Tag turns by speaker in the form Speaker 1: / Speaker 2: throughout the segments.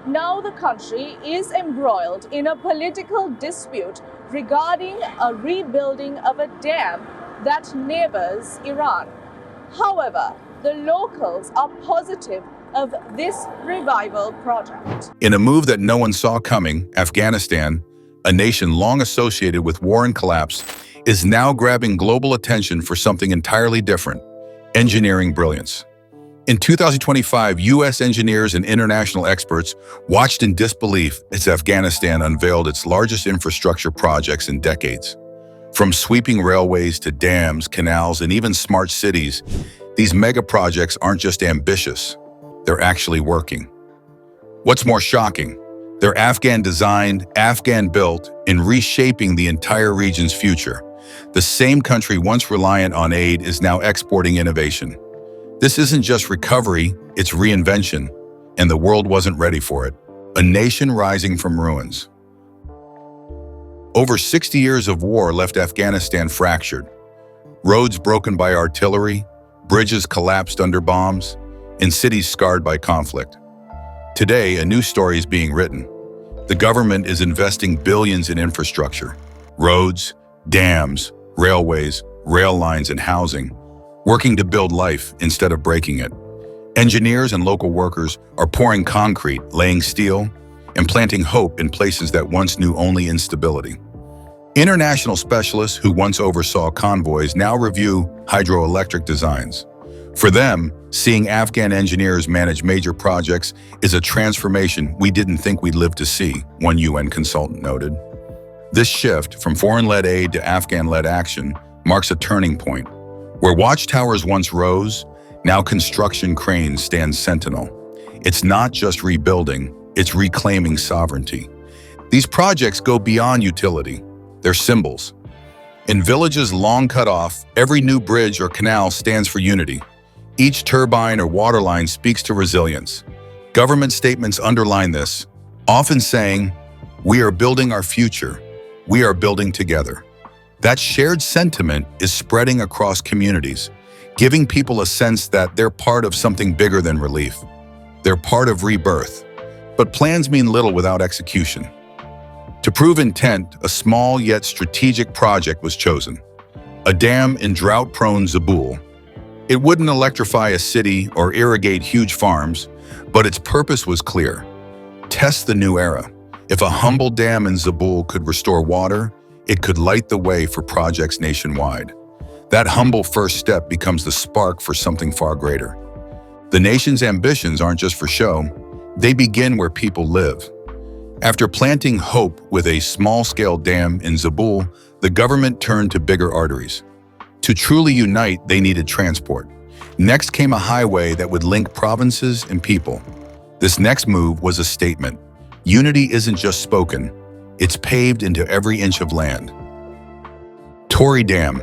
Speaker 1: Now the country is embroiled in a political dispute regarding a rebuilding of a dam that neighbors Iran. However, the locals are positive of this revival project.
Speaker 2: In a move that no one saw coming, Afghanistan, a nation long associated with war and collapse, is now grabbing global attention for something entirely different: engineering brilliance. In 2025, U.S. engineers and international experts watched in disbelief as Afghanistan unveiled its largest infrastructure projects in decades. From sweeping railways to dams, canals, and even smart cities, these megaprojects aren't just ambitious, they're actually working. What's more shocking, they're Afghan-designed, Afghan-built, and reshaping the entire region's future. The same country once reliant on aid is now exporting innovation. This isn't just recovery, it's reinvention, and the world wasn't ready for it. A nation rising from ruins. Over 60 years of war left Afghanistan fractured. Roads broken by artillery, bridges collapsed under bombs, and cities scarred by conflict. Today, a new story is being written. The government is investing billions in infrastructure: roads, dams, railways, rail lines, and housing, working to build life instead of breaking it. Engineers and local workers are pouring concrete, laying steel, and planting hope in places that once knew only instability. International specialists who once oversaw convoys now review hydroelectric designs. For them, seeing Afghan engineers manage major projects is a transformation we didn't think we'd live to see, one UN consultant noted. This shift from foreign-led aid to Afghan-led action marks a turning point. Where watchtowers once rose, now construction cranes stand sentinel. It's not just rebuilding, it's reclaiming sovereignty. These projects go beyond utility. They're symbols. In villages long cut off, every new bridge or canal stands for unity. Each turbine or water line speaks to resilience. Government statements underline this, often saying, "We are building our future. We are building together." That shared sentiment is spreading across communities, giving people a sense that they're part of something bigger than relief. They're part of rebirth. But plans mean little without execution. To prove intent, a small yet strategic project was chosen: a dam in drought-prone Zabul. It wouldn't electrify a city or irrigate huge farms, but its purpose was clear: test the new era. If a humble dam in Zabul could restore water, it could light the way for projects nationwide. That humble first step becomes the spark for something far greater. The nation's ambitions aren't just for show, they begin where people live. After planting hope with a small-scale dam in Zabul, the government turned to bigger arteries. To truly unite, they needed transport. Next came a highway that would link provinces and people. This next move was a statement. Unity isn't just spoken, it's paved into every inch of land. Tori Dam.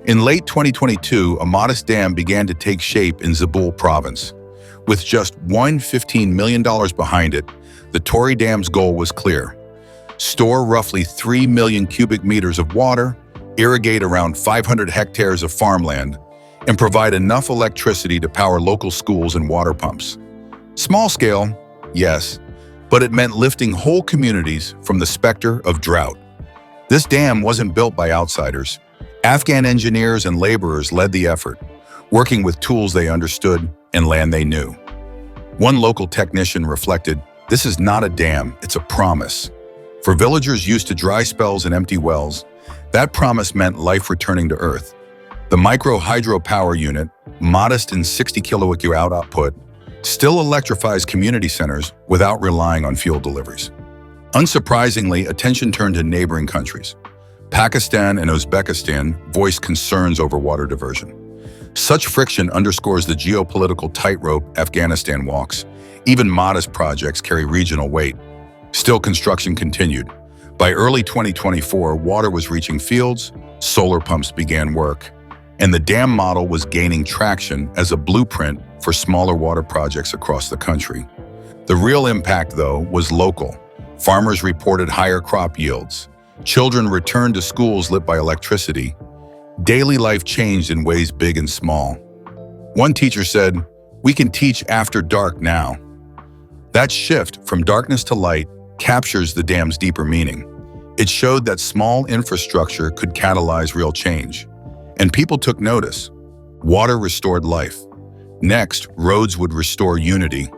Speaker 2: In late 2022, a modest dam began to take shape in Zabul province. With just $115 million behind it, the Tori Dam's goal was clear: store roughly 3 million cubic meters of water, irrigate around 500 hectares of farmland, and provide enough electricity to power local schools and water pumps. Small scale, yes, but it meant lifting whole communities from the specter of drought. This dam wasn't built by outsiders. Afghan engineers and laborers led the effort, working with tools they understood and land they knew. One local technician reflected, "This is not a dam, it's a promise." For villagers used to dry spells and empty wells, that promise meant life returning to earth. The micro hydropower unit, modest in 60 kilowatt output, still electrifies community centers without relying on fuel deliveries. Unsurprisingly, attention turned to neighboring countries. Pakistan and Uzbekistan voiced concerns over water diversion. Such friction underscores the geopolitical tightrope Afghanistan walks. Even modest projects carry regional weight. Still, construction continued. By early 2024, water was reaching fields, solar pumps began work, and the dam model was gaining traction as a blueprint for smaller water projects across the country. The real impact, though, was local. Farmers reported higher crop yields. Children returned to schools lit by electricity. Daily life changed in ways big and small. One teacher said, "We can teach after dark now." That shift from darkness to light captures the dam's deeper meaning. It showed that small infrastructure could catalyze real change. And people took notice. Water restored life. Next, roads would restore unity.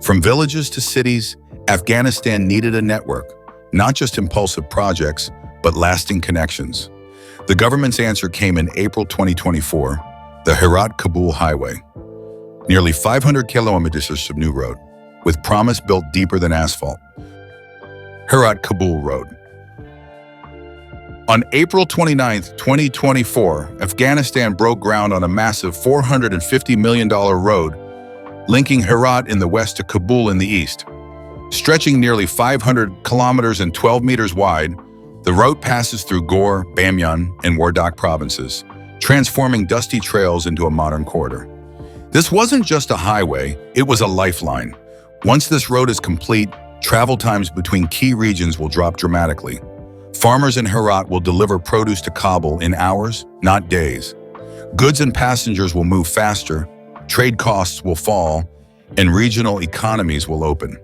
Speaker 2: From villages to cities, Afghanistan needed a network, not just impulsive projects, but lasting connections. The government's answer came in April 2024, the Herat-Kabul Highway. Nearly 500 kilometers of new road, with promise built deeper than asphalt. Herat-Kabul Road. On April 29, 2024, Afghanistan broke ground on a massive $450 million road linking Herat in the west to Kabul in the east. Stretching nearly 500 kilometers and 12 meters wide, the route passes through Ghor, Bamyan, and Wardak provinces, transforming dusty trails into a modern corridor. This wasn't just a highway, it was a lifeline. Once this road is complete, travel times between key regions will drop dramatically. Farmers in Herat will deliver produce to Kabul in hours, not days. Goods and passengers will move faster, trade costs will fall, and regional economies will open.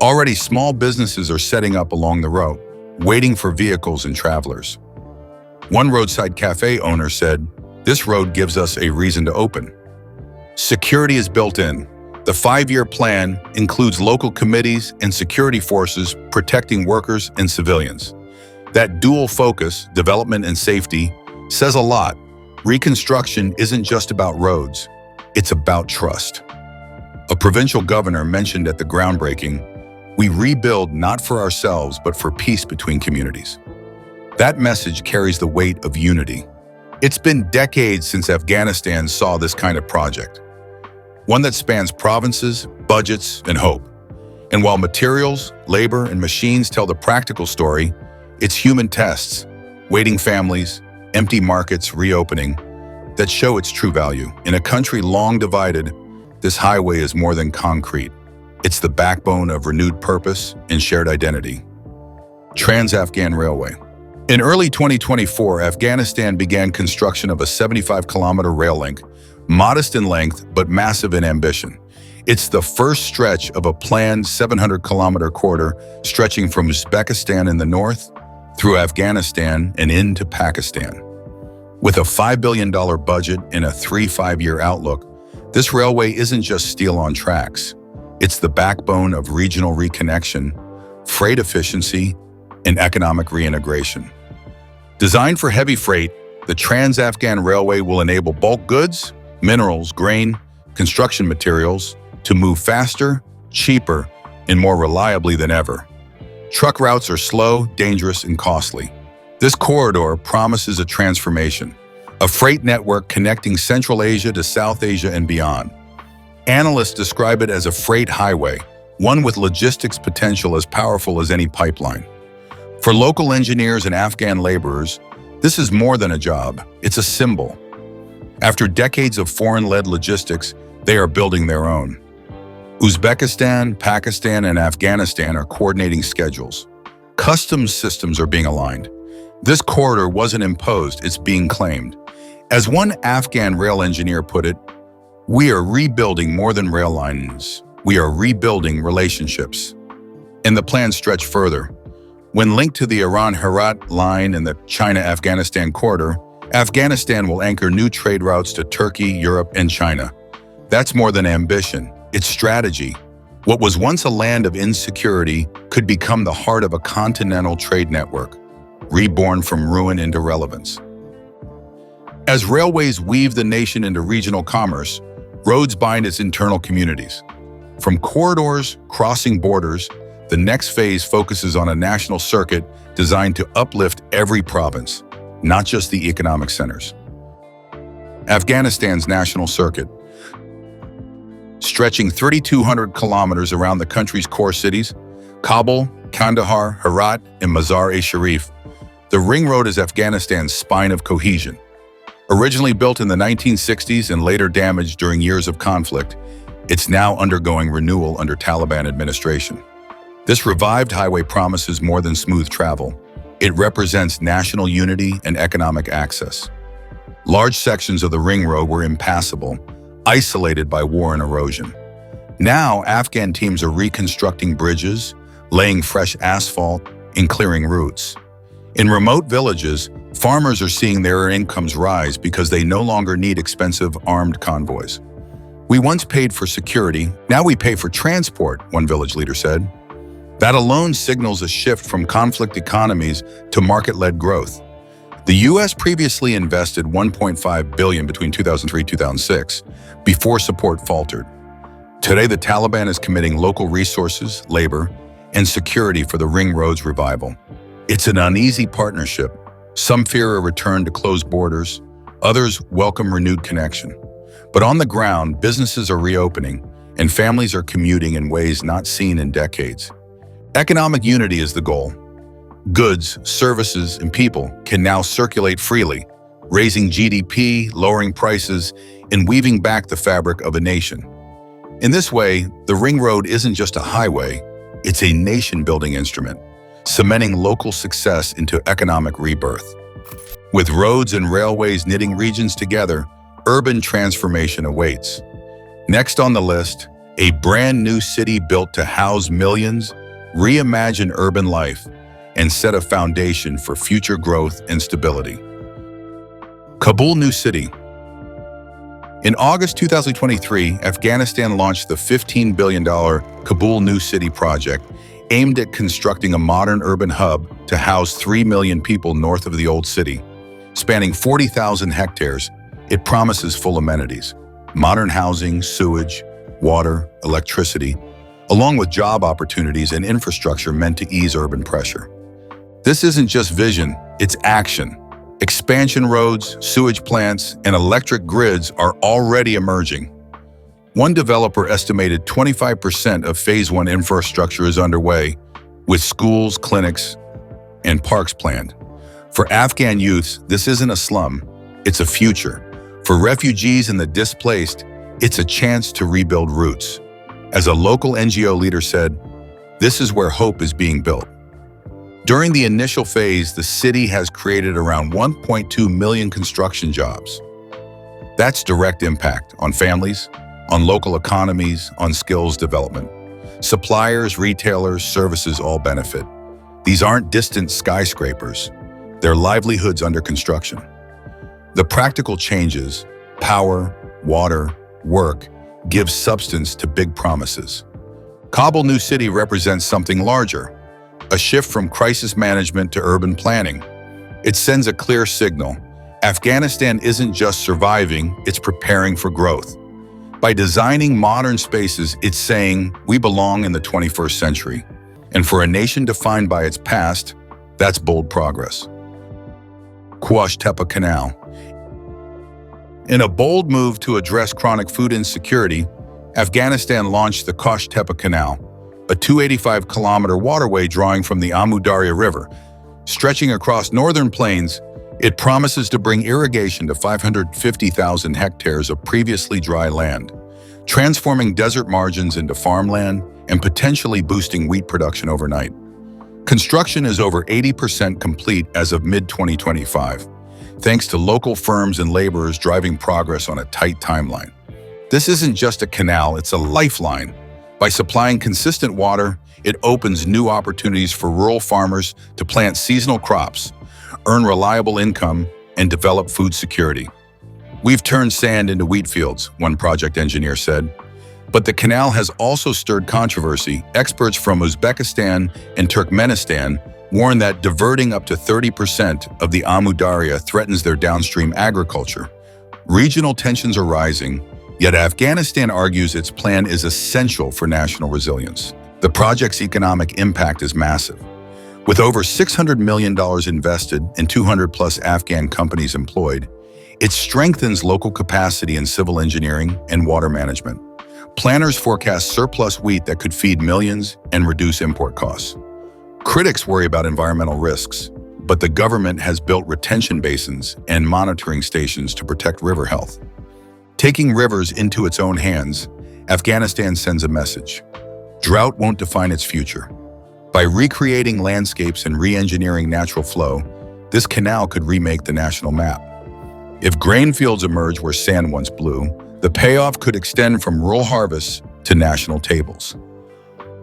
Speaker 2: Already small businesses are setting up along the road, waiting for vehicles and travelers. One roadside cafe owner said, "This road gives us a reason to open." Security is built in. The 5-year plan includes local committees and security forces protecting workers and civilians. That dual focus, development and safety, says a lot. Reconstruction isn't just about roads, it's about trust. A provincial governor mentioned at the groundbreaking, "We rebuild not for ourselves, but for peace between communities." That message carries the weight of unity. It's been decades since Afghanistan saw this kind of project. One that spans provinces, budgets, and hope. And while materials, labor, and machines tell the practical story, it's human tests, waiting families, empty markets reopening, that show its true value. In a country long divided, this highway is more than concrete. It's the backbone of renewed purpose and shared identity. Trans-Afghan Railway. In early 2024, Afghanistan began construction of a 75-kilometer rail link, modest in length but massive in ambition. It's the first stretch of a planned 700-kilometer corridor stretching from Uzbekistan in the north through Afghanistan and into Pakistan. With a $5 billion budget and a 3-5-year outlook, this railway isn't just steel on tracks. It's the backbone of regional reconnection, freight efficiency, and economic reintegration. Designed for heavy freight, the Trans-Afghan Railway will enable bulk goods, minerals, grain, construction materials to move faster, cheaper, and more reliably than ever. Truck routes are slow, dangerous, and costly. This corridor promises a transformation, a freight network connecting Central Asia to South Asia and beyond. Analysts describe it as a freight highway, one with logistics potential as powerful as any pipeline. For local engineers and Afghan laborers, this is more than a job, it's a symbol. After decades of foreign-led logistics, they are building their own. Uzbekistan, Pakistan, and Afghanistan are coordinating schedules. Customs systems are being aligned. This corridor wasn't imposed, it's being claimed. As one Afghan rail engineer put it, "We are rebuilding more than rail lines. We are rebuilding relationships." And the plans stretch further. When linked to the Iran-Herat line and the China-Afghanistan corridor, Afghanistan will anchor new trade routes to Turkey, Europe, and China. That's more than ambition, it's strategy. What was once a land of insecurity could become the heart of a continental trade network, reborn from ruin into relevance. As railways weave the nation into regional commerce, roads bind its internal communities. From corridors crossing borders, the next phase focuses on a national circuit designed to uplift every province, not just the economic centers. Afghanistan's national circuit, stretching 3,200 kilometers around the country's core cities, Kabul, Kandahar, Herat, and Mazar-e-Sharif. The ring road is Afghanistan's spine of cohesion. Originally built in the 1960s and later damaged during years of conflict, it's now undergoing renewal under Taliban administration. This revived highway promises more than smooth travel. It represents national unity and economic access. Large sections of the ring road were impassable, isolated by war and erosion. Now, Afghan teams are reconstructing bridges, laying fresh asphalt, and clearing routes. In remote villages, farmers are seeing their incomes rise because they no longer need expensive armed convoys. "We once paid for security, now we pay for transport," one village leader said. That alone signals a shift from conflict economies to market-led growth. The U.S. previously invested $1.5 billion between 2003 and 2006 before support faltered. Today, the Taliban is committing local resources, labor, and security for the ring road's revival. It's an uneasy partnership. Some fear a return to closed borders, others welcome renewed connection. But on the ground, businesses are reopening, and families are commuting in ways not seen in decades. Economic unity is the goal. Goods, services, and people can now circulate freely, raising GDP, lowering prices, and weaving back the fabric of a nation. In this way, the ring road isn't just a highway, it's a nation-building instrument, cementing local success into economic rebirth. With roads and railways knitting regions together, urban transformation awaits. Next on the list, a brand new city built to house millions, reimagine urban life, and set a foundation for future growth and stability. Kabul New City. In August 2023, Afghanistan launched the $15 billion Kabul New City project, aimed at constructing a modern urban hub to house 3 million people north of the old city. Spanning 40,000 hectares, it promises full amenities: modern housing, sewage, water, electricity, along with job opportunities and infrastructure meant to ease urban pressure. This isn't just vision, it's action. Expansion roads, sewage plants, and electric grids are already emerging. One developer estimated 25% of Phase 1 infrastructure is underway, with schools, clinics, and parks planned. For Afghan youths, this isn't a slum, it's a future. For refugees and the displaced, it's a chance to rebuild roots. As a local NGO leader said, "This is where hope is being built." During the initial phase, the city has created around 1.2 million construction jobs. That's direct impact on families, on local economies, on skills development. Suppliers, retailers, services all benefit. These aren't distant skyscrapers. They're livelihoods under construction. The practical changes, power, water, work, give substance to big promises. Kabul New City represents something larger, a shift from crisis management to urban planning. It sends a clear signal. Afghanistan isn't just surviving, it's preparing for growth. By designing modern spaces, it's saying we belong in the 21st century. And for a nation defined by its past, that's bold progress. Quash Tepe Canal. In a bold move to address chronic food insecurity, Afghanistan launched the Quash Tepe Canal, a 285-kilometer waterway drawing from the Amu Darya River. Stretching across northern plains, it promises to bring irrigation to 550,000 hectares of previously dry land, transforming desert margins into farmland and potentially boosting wheat production overnight. Construction is over 80% complete as of mid-2025, thanks to local firms and laborers driving progress on a tight timeline. This isn't just a canal, it's a lifeline. By supplying consistent water, it opens new opportunities for rural farmers to plant seasonal crops, earn reliable income, and develop food security. "We've turned sand into wheat fields," one project engineer said. But the canal has also stirred controversy. Experts from Uzbekistan and Turkmenistan warn that diverting up to 30% of the Amu Darya threatens their downstream agriculture. Regional tensions are rising, yet Afghanistan argues its plan is essential for national resilience. The project's economic impact is massive. With over $600 million invested and 200-plus Afghan companies employed, it strengthens local capacity in civil engineering and water management. Planners forecast surplus wheat that could feed millions and reduce import costs. Critics worry about environmental risks, but the government has built retention basins and monitoring stations to protect river health. Taking rivers into its own hands, Afghanistan sends a message. Drought won't define its future. By recreating landscapes and re-engineering natural flow, this canal could remake the national map. If grain fields emerge where sand once blew, the payoff could extend from rural harvests to national tables.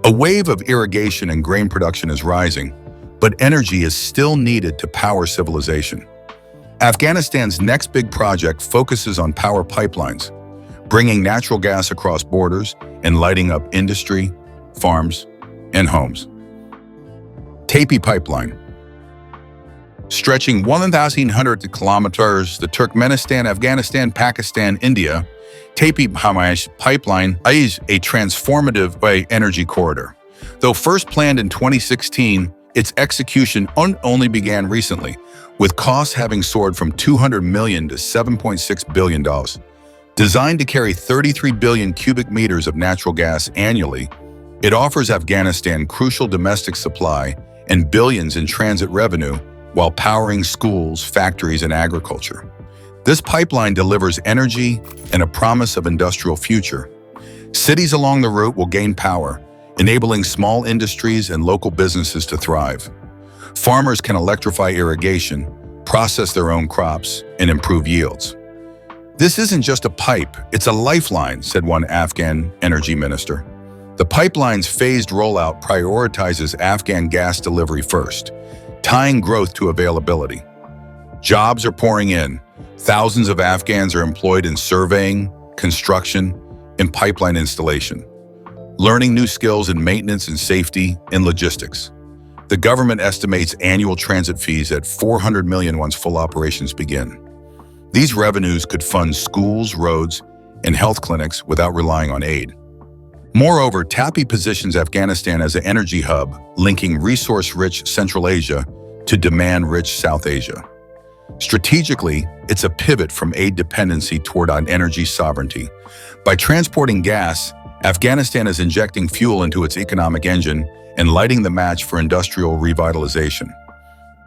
Speaker 2: A wave of irrigation and grain production is rising, but energy is still needed to power civilization. Afghanistan's next big project focuses on power pipelines, bringing natural gas across borders and lighting up industry, farms, and homes. Tapi Pipeline. Stretching 1,100 kilometers, the Turkmenistan, Afghanistan, Pakistan, India, Tapi Pipeline is a transformative energy corridor. Though first planned in 2016, its execution only began recently, with costs having soared from $200 million to $7.6 billion. Designed to carry 33 billion cubic meters of natural gas annually, it offers Afghanistan crucial domestic supply and billions in transit revenue while powering schools, factories, and agriculture. This pipeline delivers energy and a promise of industrial future. Cities along the route will gain power, enabling small industries and local businesses to thrive. Farmers can electrify irrigation, process their own crops, and improve yields. This isn't just a pipe, it's a lifeline, said one Afghan energy minister. The pipeline's phased rollout prioritizes Afghan gas delivery first, tying growth to availability. Jobs are pouring in. Thousands of Afghans are employed in surveying, construction, and pipeline installation, learning new skills in maintenance and safety and logistics. The government estimates annual transit fees at $400 million once full operations begin. These revenues could fund schools, roads, and health clinics without relying on aid. Moreover, Tapi positions Afghanistan as an energy hub, linking resource-rich Central Asia to demand-rich South Asia. Strategically, it's a pivot from aid dependency toward energy sovereignty. By transporting gas, Afghanistan is injecting fuel into its economic engine and lighting the match for industrial revitalization.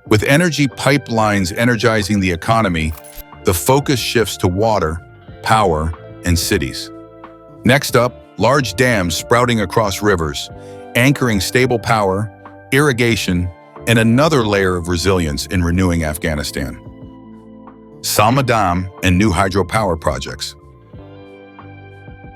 Speaker 2: With energy pipelines energizing the economy, the focus shifts to water, power, and cities. Next up, large dams sprouting across rivers, anchoring stable power, irrigation, and another layer of resilience in renewing Afghanistan. Salma Dam and new hydropower projects.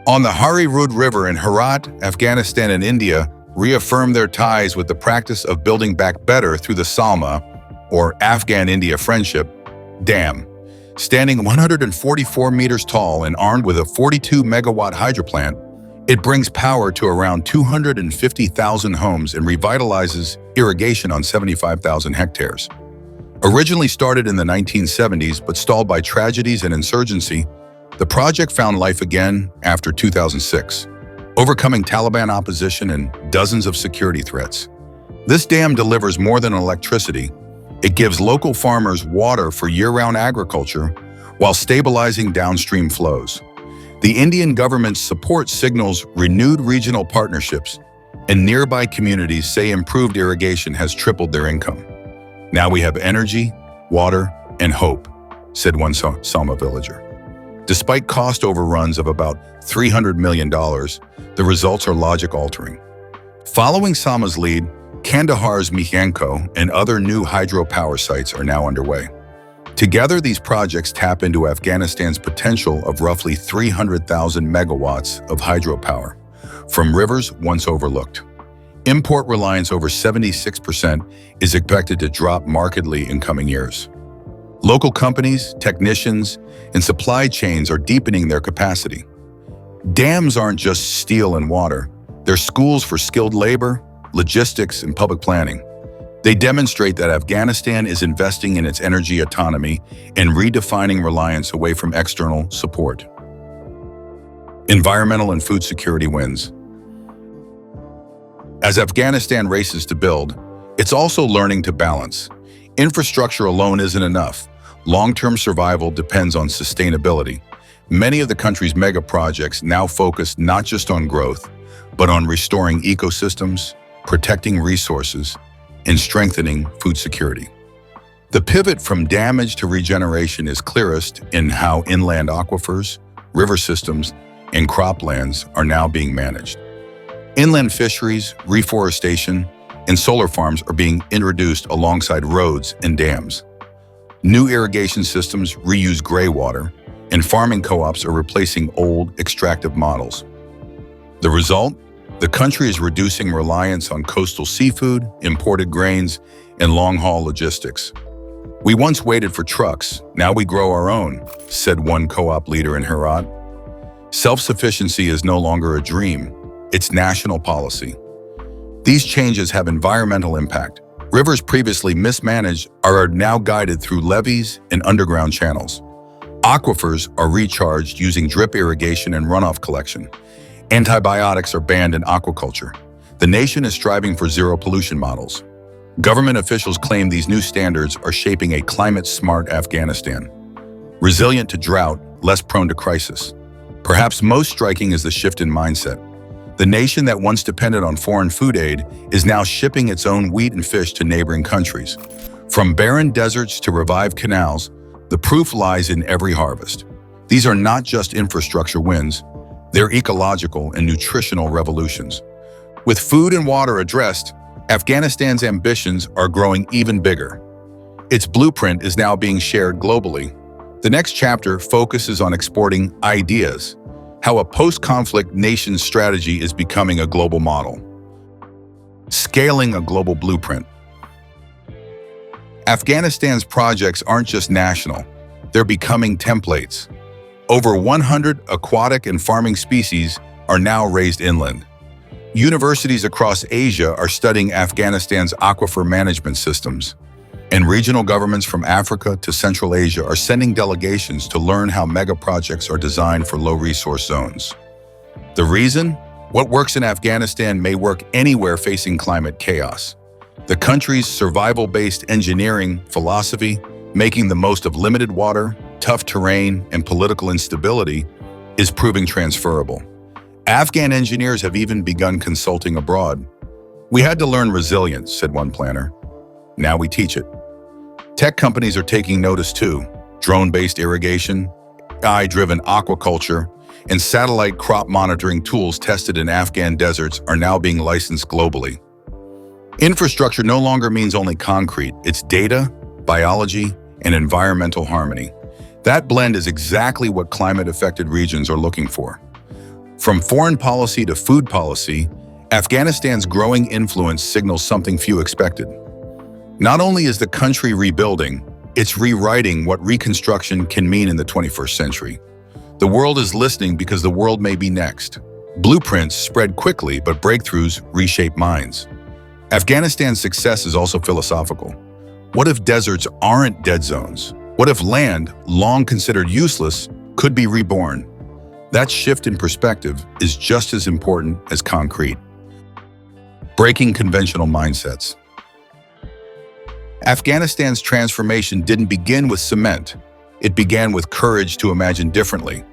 Speaker 2: On the Hari Rud River in Herat, Afghanistan and India reaffirmed their ties with the practice of building back better through the Salma, or Afghan-India Friendship, Dam. Standing 144 meters tall and armed with a 42-megawatt hydro plant, it brings power to around 250,000 homes and revitalizes irrigation on 75,000 hectares. Originally started in the 1970s but stalled by tragedies and insurgency, the project found life again after 2006, overcoming Taliban opposition and dozens of security threats. This dam delivers more than electricity. It gives local farmers water for year-round agriculture while stabilizing downstream flows. The Indian government's support signals renewed regional partnerships, and nearby communities say improved irrigation has tripled their income. Now we have energy, water, and hope, said one Salma villager. Despite cost overruns of about $300 million, the results are logic-altering. Following Salma's lead, Kandahar's Mikhanko and other new hydropower sites are now underway. Together, these projects tap into Afghanistan's potential of roughly 300,000 megawatts of hydropower from rivers once overlooked. Import reliance over 76% is expected to drop markedly in coming years. Local companies, technicians, and supply chains are deepening their capacity. Dams aren't just steel and water. They're schools for skilled labor, logistics, and public planning. They demonstrate that Afghanistan is investing in its energy autonomy and redefining reliance away from external support. Environmental and food security wins. As Afghanistan races to build, it's also learning to balance. Infrastructure alone isn't enough. Long-term survival depends on sustainability. Many of the country's megaprojects now focus not just on growth, but on restoring ecosystems, protecting resources, and strengthening food security. The pivot from damage to regeneration is clearest in how inland aquifers, river systems, and croplands are now being managed. Inland fisheries, reforestation, and solar farms are being introduced alongside roads and dams. New irrigation systems reuse gray water, and farming co-ops are replacing old extractive models. The result? The country is reducing reliance on coastal seafood, imported grains, and long-haul logistics. "We once waited for trucks, now we grow our own," said one co-op leader in Herat. Self-sufficiency is no longer a dream, it's national policy. These changes have environmental impact. Rivers previously mismanaged are now guided through levees and underground channels. Aquifers are recharged using drip irrigation and runoff collection. Antibiotics are banned in aquaculture. The nation is striving for zero pollution models. Government officials claim these new standards are shaping a climate-smart Afghanistan, resilient to drought, less prone to crisis. Perhaps most striking is the shift in mindset. The nation that once depended on foreign food aid is now shipping its own wheat and fish to neighboring countries. From barren deserts to revived canals, the proof lies in every harvest. These are not just infrastructure wins, they're ecological and nutritional revolutions. With food and water addressed, Afghanistan's ambitions are growing even bigger. Its blueprint is now being shared globally. The next chapter focuses on exporting ideas, how a post-conflict nation's strategy is becoming a global model. Scaling a global blueprint. Afghanistan's projects aren't just national, they're becoming templates. Over 100 aquatic and farming species are now raised inland. Universities across Asia are studying Afghanistan's aquifer management systems, and regional governments from Africa to Central Asia are sending delegations to learn how megaprojects are designed for low-resource zones. The reason? What works in Afghanistan may work anywhere facing climate chaos. The country's survival-based engineering philosophy, making the most of limited water, tough terrain, and political instability, is proving transferable. Afghan engineers have even begun consulting abroad. "We had to learn resilience," said one planner. "Now we teach it." Tech companies are taking notice too. Drone-based irrigation, AI-driven aquaculture, and satellite crop monitoring tools tested in Afghan deserts are now being licensed globally. Infrastructure no longer means only concrete. It's data, biology, and environmental harmony. That blend is exactly what climate-affected regions are looking for. From foreign policy to food policy, Afghanistan's growing influence signals something few expected. Not only is the country rebuilding, it's rewriting what reconstruction can mean in the 21st century. The world is listening because the world may be next. Blueprints spread quickly, but breakthroughs reshape minds. Afghanistan's success is also philosophical. What if deserts aren't dead zones? What if land, long considered useless, could be reborn? That shift in perspective is just as important as concrete. Breaking conventional mindsets. Afghanistan's transformation didn't begin with cement. It began with courage to imagine differently.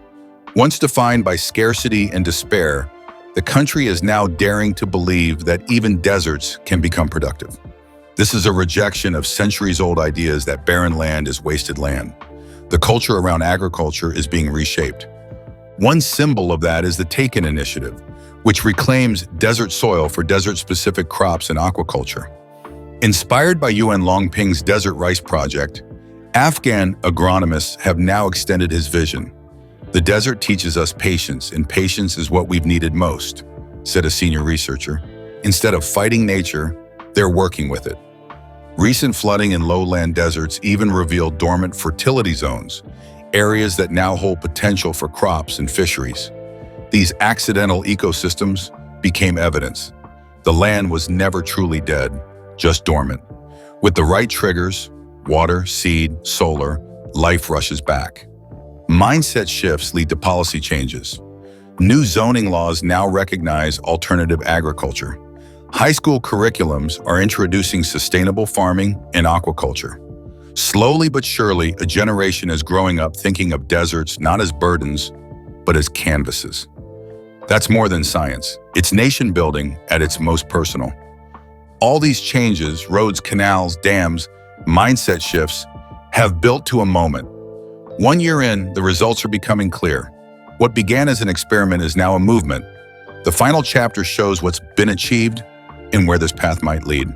Speaker 2: Once defined by scarcity and despair, the country is now daring to believe that even deserts can become productive. This is a rejection of centuries-old ideas that barren land is wasted land. The culture around agriculture is being reshaped. One symbol of that is the Taken Initiative, which reclaims desert soil for desert-specific crops and aquaculture. Inspired by UN Longping's Desert Rice Project, Afghan agronomists have now extended his vision. "The desert teaches us patience, and patience is what we've needed most," said a senior researcher. Instead of fighting nature, they're working with it. Recent flooding in lowland deserts even revealed dormant fertility zones, areas that now hold potential for crops and fisheries. These accidental ecosystems became evidence. The land was never truly dead, just dormant. With the right triggers, water, seed, solar, life rushes back. Mindset shifts lead to policy changes. New zoning laws now recognize alternative agriculture. High school curriculums are introducing sustainable farming and aquaculture. Slowly but surely, a generation is growing up thinking of deserts not as burdens, but as canvases. That's more than science. It's nation building at its most personal. All these changes, roads, canals, dams, mindset shifts, have built to a moment. 1 year in, the results are becoming clear. What began as an experiment is now a movement. The final chapter shows what's been achieved and where this path might lead.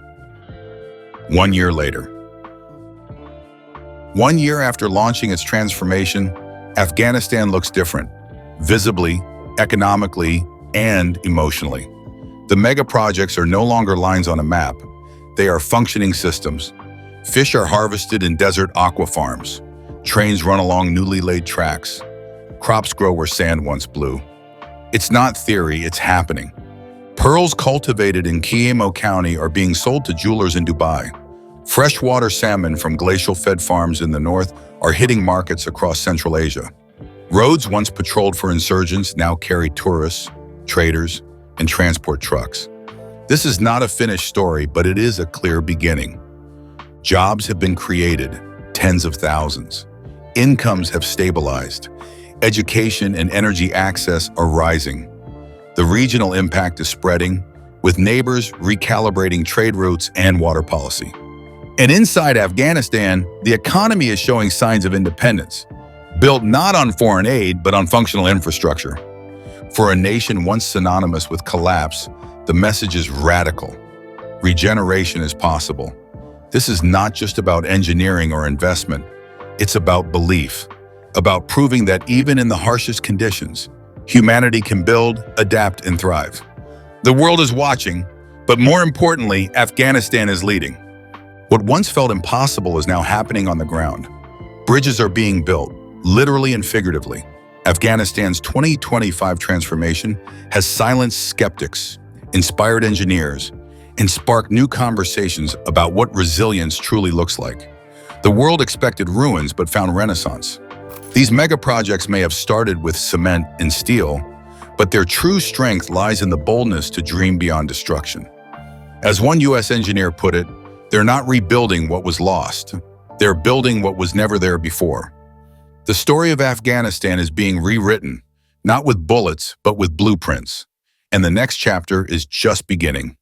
Speaker 2: 1 year later. 1 year after launching its transformation, Afghanistan looks different. Visibly, economically, and emotionally. The megaprojects are no longer lines on a map. They are functioning systems. Fish are harvested in desert aqua farms. Trains run along newly laid tracks. Crops grow where sand once blew. It's not theory, it's happening. Pearls cultivated in Kiamo County are being sold to jewelers in Dubai. Freshwater salmon from glacial-fed farms in the north are hitting markets across Central Asia. Roads once patrolled for insurgents now carry tourists, traders, and transport trucks. This is not a finished story, but it is a clear beginning. Jobs have been created, tens of thousands. Incomes have stabilized. Education and energy access are rising. The regional impact is spreading, with neighbors recalibrating trade routes and water policy. And inside Afghanistan, the economy is showing signs of independence, built not on foreign aid, but on functional infrastructure. For a nation once synonymous with collapse, the message is radical. Regeneration is possible. This is not just about engineering or investment. It's about belief, about proving that even in the harshest conditions, humanity can build, adapt, and thrive. The world is watching, but more importantly, Afghanistan is leading. What once felt impossible is now happening on the ground. Bridges are being built, literally and figuratively. Afghanistan's 2025 transformation has silenced skeptics, inspired engineers, and sparked new conversations about what resilience truly looks like. The world expected ruins but found renaissance. These megaprojects may have started with cement and steel, but their true strength lies in the boldness to dream beyond destruction. As one U.S. engineer put it, they're not rebuilding what was lost. They're building what was never there before. The story of Afghanistan is being rewritten, not with bullets, but with blueprints. And the next chapter is just beginning.